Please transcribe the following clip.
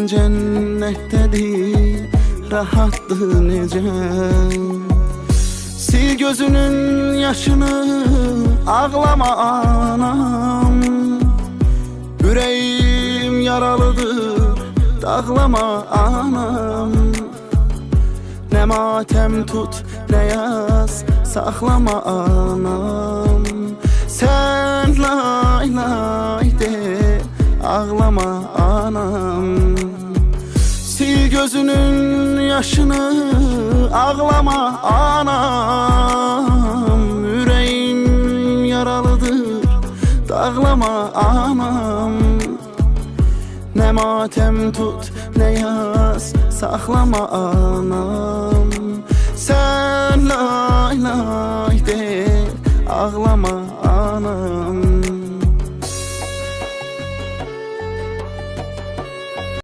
cennettedir, rahatdır necə. Sil gözünün yaşını, ağlama anam. Yüreğim yaralıdır, dağlama anam. Ne matem tut, ne yaz, saklama anam. Sen lay lay de, ağlama anam. Sil gözünün yaşını, ağlama anam. Yüreğim yaralıdır, dağlama anam. Ne matem tut, ne yaz, saklama anam.